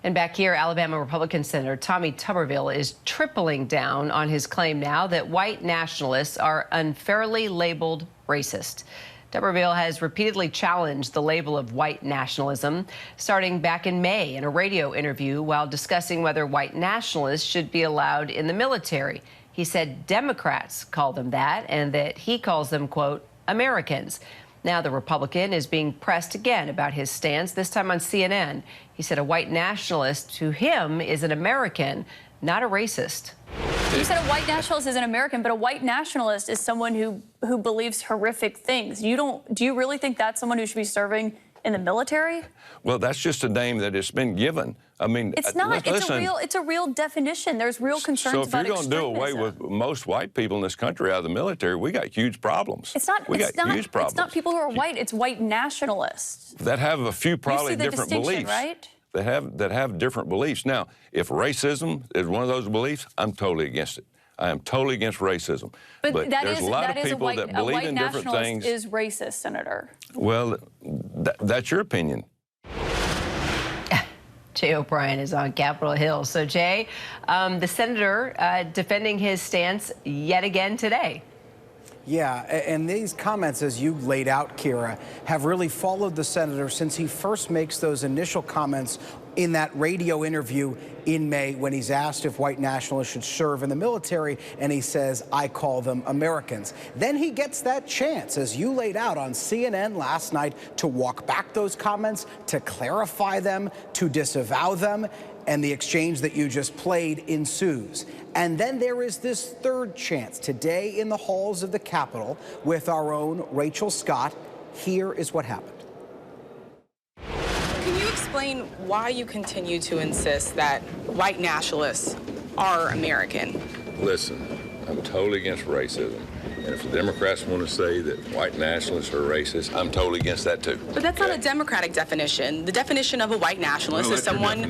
And back here, Alabama Republican Senator Tommy Tuberville is tripling down on his claim now that white nationalists are unfairly labeled racist. Tuberville has repeatedly challenged the label of white nationalism, starting back in May in a radio interview while discussing whether white nationalists should be allowed in the military. He said Democrats call them that and that he calls them, quote, Americans. Now the Republican is being pressed again about his stance, this time on CNN. He said a white nationalist to him is an American, not a racist. You said a white nationalist is an American, but a white nationalist is someone who believes horrific things. Do you really think that's someone who should be serving in the military? Well, that's just a name that has been given. I mean, it's not. It's a real definition. There's real concerns about extremism. So if you're going to do away with most white people in this country out of the military, we got huge problems. Huge problems. It's not people who are white. It's white nationalists that have a few probably different beliefs. Right? That have different beliefs. Now, if racism is one of those beliefs, I'm totally against it. I am totally against racism. But there's a lot of people that believe in different things. Is racist, Senator. Well, that's your opinion. Jay O'Brien is on Capitol Hill. So, Jay, the senator defending his stance yet again today. Yeah, and these comments, as you laid out, Kira, have really followed the senator since he first makes those initial comments in that radio interview in May when he's asked if white nationalists should serve in the military, and he says, I call them Americans. Then he gets that chance, as you laid out on CNN last night, to walk back those comments, to clarify them, to disavow them, and the exchange that you just played ensues. And then there is this third chance today in the halls of the Capitol with our own Rachel Scott. Here is what happened. Can you explain why you continue to insist that white nationalists are American? Listen, I'm totally against racism. And if the Democrats want to say that white nationalists are racist, I'm totally against that too. But that's not a Democratic definition. The definition of a white nationalist is someone.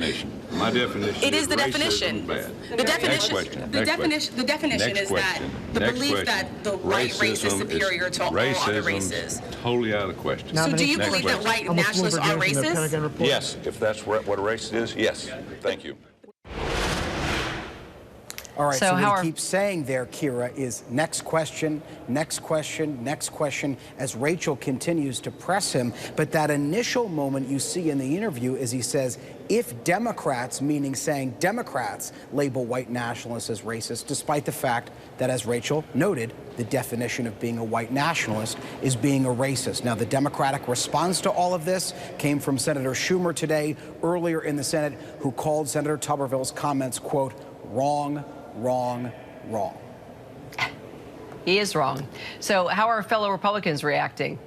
My definition. It is the definition. The definition. The definition is that the belief that the white race is superior to all other races. Totally out of the question. So do you believe that white nationalists are racist? Yes. If that's what a racist is, yes. Thank you. All right, so what he keeps saying there, Kira, is next question, next question, next question, as Rachel continues to press him. But that initial moment you see in the interview is he says, if Democrats, meaning saying Democrats, label white nationalists as racist, despite the fact that, as Rachel noted, the definition of being a white nationalist is being a racist. Now, the Democratic response to all of this came from Senator Schumer today, earlier in the Senate, who called Senator Tuberville's comments, quote, wrong, wrong, wrong. He is wrong. So how are fellow Republicans reacting?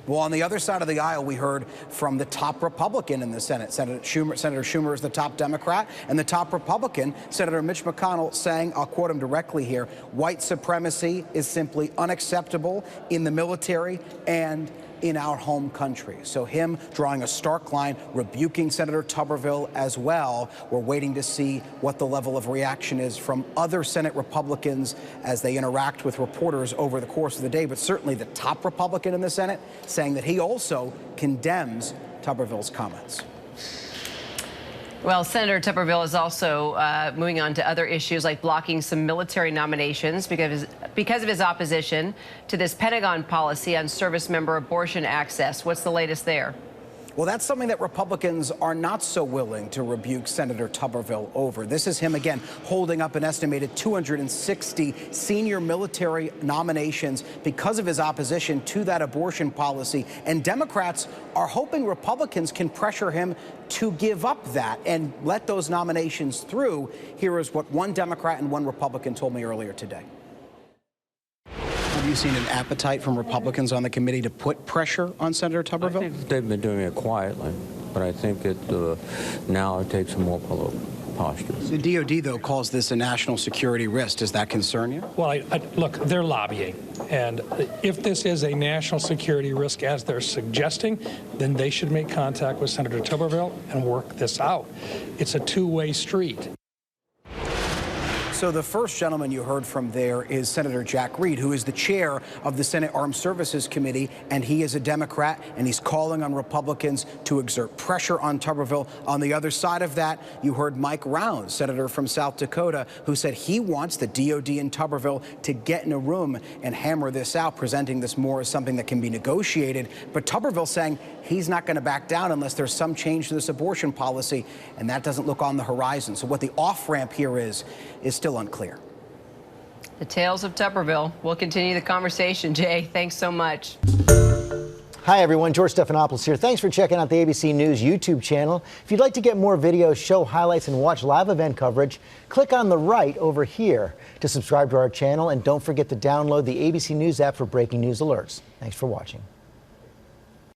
Well, on the other side of the aisle, we heard from the top Republican in the Senate. Senator Schumer is the top Democrat, and the top Republican, Senator Mitch McConnell, saying, I'll quote him directly here, white supremacy is simply unacceptable in the military and in our home country. So him drawing a stark line, rebuking Senator Tuberville as well. We're waiting to see what the level of reaction is from other Senate Republicans as they interact with reporters over the course of the day. But certainly the top Republican in the Senate saying that he also condemns Tuberville's comments. Well, Senator Tuberville is also moving on to other issues like blocking some military nominations because of his opposition to this Pentagon policy on service member abortion access. What's the latest there? Well, that's something that Republicans are not so willing to rebuke Senator Tuberville over. This is him, again, holding up an estimated 260 senior military nominations because of his opposition to that abortion policy. And Democrats are hoping Republicans can pressure him to give up that and let those nominations through. Here is what one Democrat and one Republican told me earlier today. Have you seen an appetite from Republicans on the committee to put pressure on Senator Tuberville? I think they've been doing it quietly, but I think now it takes a more political posture. The DOD, though, calls this a national security risk. Does that concern you? Well, look, they're lobbying. And if this is a national security risk, as they're suggesting, then they should make contact with Senator Tuberville and work this out. It's a two-way street. So the first gentleman you heard from there is Senator Jack Reed, who is the chair of the Senate Armed Services Committee, and he is a Democrat, and he's calling on Republicans to exert pressure on Tuberville. On the other side of that, you heard Mike Rounds, senator from South Dakota, who said he wants the DOD in Tuberville to get in a room and hammer this out, presenting this more as something that can be negotiated. But Tuberville saying he's not going to back down unless there's some change to this abortion policy, and that doesn't look on the horizon. So what the off-ramp here is still unclear. The tales of Tuberville. We'll continue the conversation, Jay. Thanks so much. Hi, everyone. George Stephanopoulos here. Thanks for checking out the ABC News YouTube channel. If you'd like to get more videos, show highlights, and watch live event coverage, click on the right over here to subscribe to our channel. And don't forget to download the ABC News app for breaking news alerts. Thanks for watching.